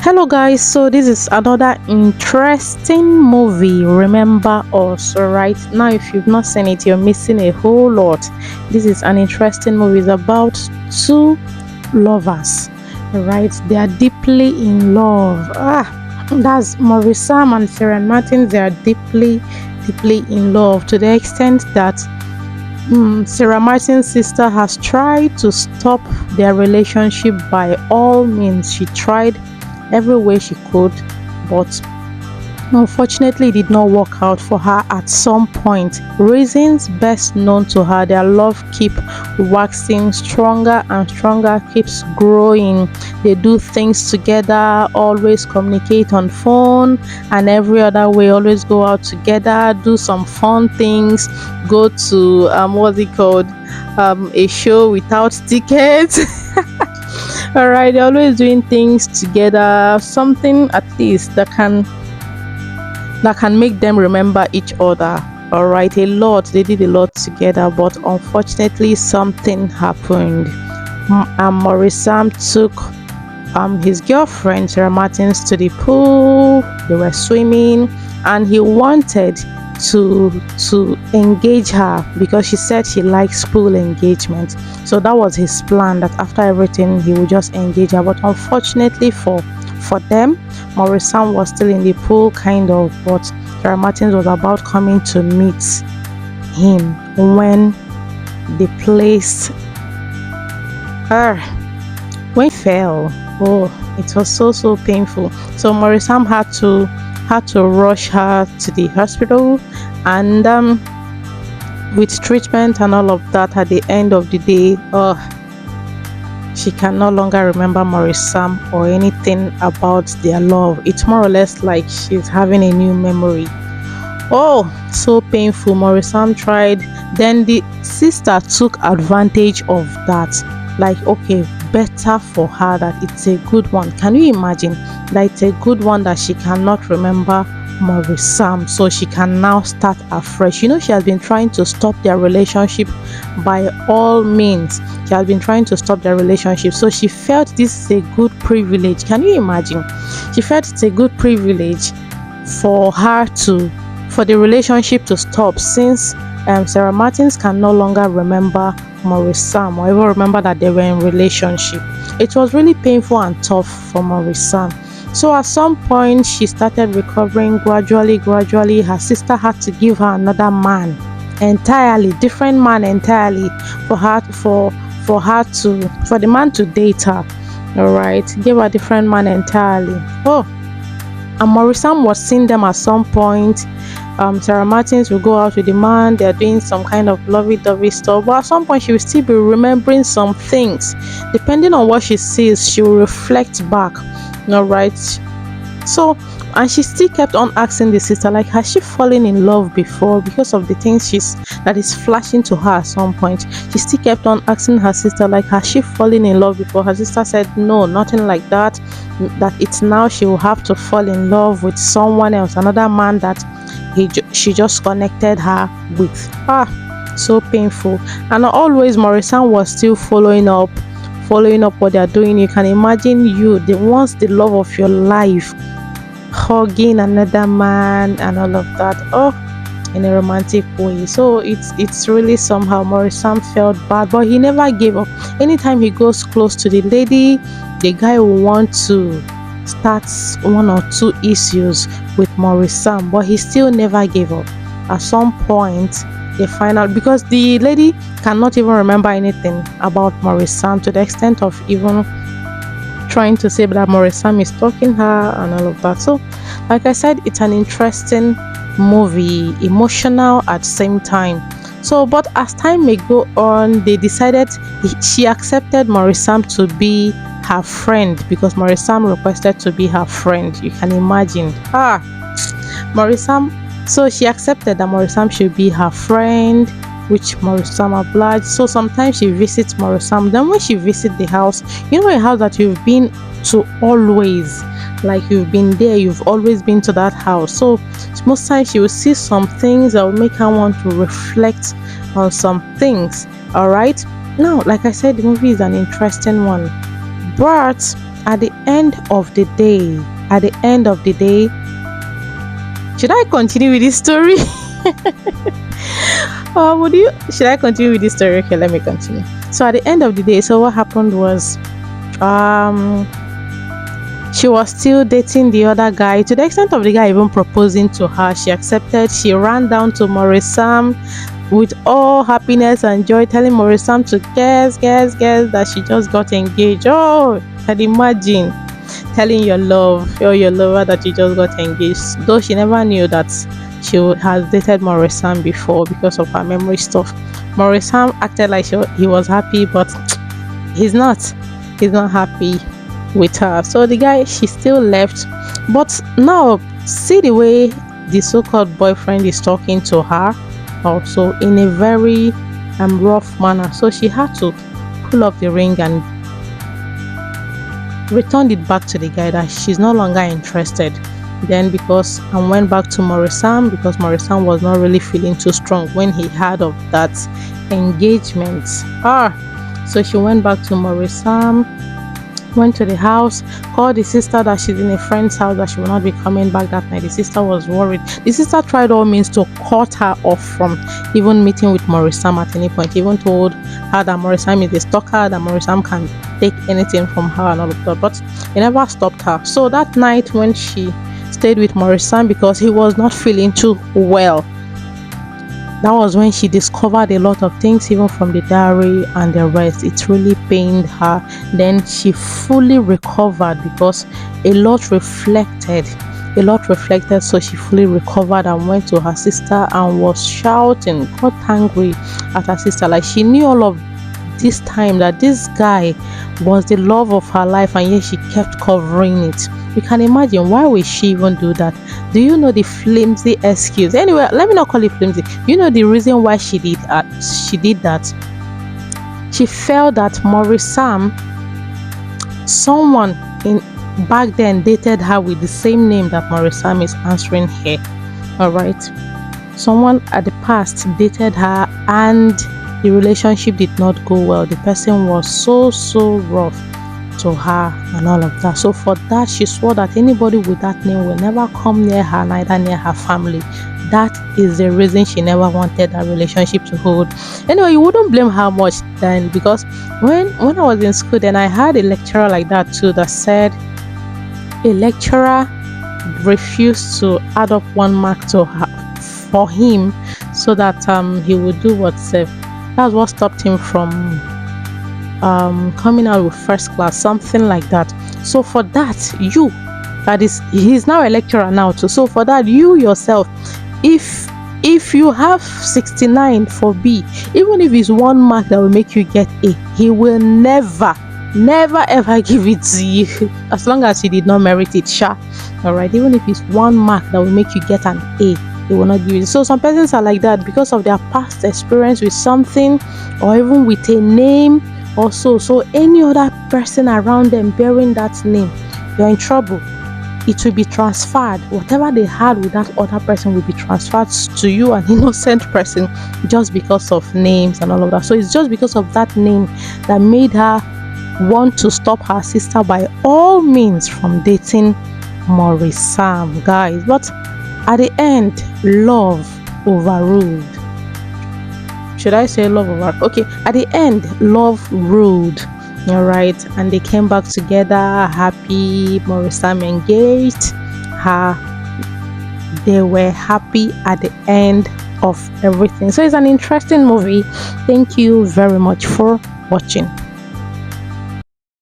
Hello guys, so this is another interesting movie. Remember Us, right? Now if you've not seen it, you're missing a whole lot. This is an interesting movie. It's about two lovers, right? They are deeply in love. That's Marissa and Sarah Martin. They are deeply in love to the extent that Sarah Martin's sister has tried to stop their relationship by all means. She tried every way she could, but unfortunately it did not work out for her at some point. Reasons best known to her, their love keep waxing stronger and stronger, keeps growing. They do things together, always communicate on phone and every other way, always go out together, do some fun things, go to what's it called, a show without tickets. All right, they're always doing things together, something at least that can make them remember each other. All right, a lot. They did a lot together, but unfortunately, something happened. Maurice Sam took his girlfriend Sarah Martins to the pool. They were swimming, and he wanted to engage her because she said she likes pool engagement. So that was his plan, that after everything he would just engage her. But unfortunately for them, Maurice Sam was still in the pool, kind of, but Sarah Martins was about coming to meet him when they placed her, when he fell. Oh, it was so painful. So Maurice Sam had to rush her to the hospital, and with treatment and all of that, at the end of the day, she can no longer remember Maurice Sam or anything about their love. It's more or less like she's having a new memory. Oh, so painful. Maurice Sam tried, then the sister took advantage of that. Like, okay, better for her that it's a good one. Can you imagine that it's a good one that she cannot remember Maurice Sam, so she can now start afresh? You know, she has been trying to stop their relationship by all means. She has been trying to stop their relationship, so she felt this is a good privilege. Can you imagine? She felt it's a good privilege for her for the relationship to stop, since Sarah Martins can no longer remember Maurice Sam or even remember that they were in relationship. It was really painful and tough for Maurice Sam. So at some point she started recovering gradually. Her sister had to give her another man, entirely different man entirely, for the man to date her. All right, give her a different man entirely. Oh, and Maurice Sam was seeing them at some point. Sarah Martins will go out with the man, they're doing some kind of lovey-dovey stuff, but at some point she will still be remembering some things. Depending on what she sees, she will reflect back. All right, so, and she still kept on asking the sister, like, has she fallen in love before? Because of the things that is flashing to her at some point, she still kept on asking her sister, like, has she fallen in love before? Her sister said no, nothing like that, that it's now she will have to fall in love with someone else, another man that she just connected her with. So painful. And always Maurice Sam was still following up what they are doing. You can imagine, once the love of your life hugging another man and all of that, in a romantic way. So it's really somehow Maurice Sam felt bad, but he never gave up. Anytime he goes close to the lady, the guy will want to start one or two issues with Maurice Sam, but he still never gave up. At some point they find out, because the lady cannot even remember anything about Maurice Sam, to the extent of even trying to say that Maurice Sam is stalking her and all of that. So like I said, it's an interesting movie, emotional at the same time. So, but as time may go on, they decided, she accepted Maurice Sam to be her friend, because Maurice Sam requested to be her friend. You can imagine. Maurice Sam, so she accepted that Maurice Sam should be her friend, which Maurice Sam obliged. So sometimes she visits Maurice Sam. Then when she visits the house, you know, a house that you've been to always, like you've been there, you've always been to that house. So most times she will see some things that will make her want to reflect on some things. All right, now, like I said, the movie is an interesting one, but at the end of the day, at the end of the day, should I continue with this story? Or should I continue with this story? Okay, let me continue. So at the end of the day, so what happened was, um she was still dating the other guy, to the extent of the guy even proposing to her. She accepted. She ran down to Maurice Sam with all happiness and joy, telling Maurice Sam to guess that she just got engaged. Oh, can imagine telling your love or your lover that you just got engaged, though she never knew that had dated Maurice Sam before because of her memory stuff. Maurice Sam acted like he was happy, but he's not. He's not happy with her. So the guy, she still left. But now, see the way the so-called boyfriend is talking to her, also in a very rough manner. So she had to pull up the ring and returned it back to the guy that she's no longer interested. Then because I went back to Maurice Sam, because Maurice Sam was not really feeling too strong when he heard of that engagement. So she went back to Maurice Sam, went to the house, called the sister that she's in a friend's house, that she will not be coming back that night. The sister was worried. The sister tried all means to cut her off from even meeting with Maurice Sam at any point. Even told her that Maurice Sam is a stalker, that Maurice Sam can take anything from her and all of that. But it never stopped her. So that night when she stayed with Maurice Sam, because he was not feeling too well, that was when she discovered a lot of things, even from the diary and the rest. It really pained her. Then she fully recovered because a lot reflected. So she fully recovered and went to her sister and was shouting, got angry at her sister. Like, she knew all of this time that this guy was the love of her life, and yet she kept covering it. You can imagine, why would she even do that? Do you know the flimsy excuse? Anyway, let me not call it flimsy. You know the reason why she did that? She felt that Maurice Sam, someone in back then, dated her with the same name that Maurice Sam is answering here. Alright. Someone at the past dated her and the relationship did not go well. The person was so rough to her and all of that. So for that, she swore that anybody with that name will never come near her, neither near her family. That is the reason she never wanted that relationship to hold. Anyway, you wouldn't blame her much then, because when I was in school, then I had a lecturer like that too, that said a lecturer refused to add up 1 mark to her for him, so that he would do whatsoever. That's what stopped him from coming out with first class, something like that. So for that, he's now a lecturer now too. So for that, you yourself, if you have 69 for B, even if it's 1 mark that will make you get A, he will never ever give it to you, as long as you did not merit it. Sure. All right. Even if it's 1 mark that will make you get an A, they will not give you. So some persons are like that because of their past experience with something, or even with a name also. So any other person around them bearing that name, you're in trouble. It will be transferred. Whatever they had with that other person will be transferred to you, an innocent person, just because of names and all of that. So it's just because of that name that made her want to stop her sister by all means from dating Maurice Sam, guys. But at the end, love overruled. Should I say love overruled? Okay, at the end, love ruled. All right, and they came back together, happy. Maurice Sam engaged her. They were happy at the end of everything. So it's an interesting movie. Thank you very much for watching.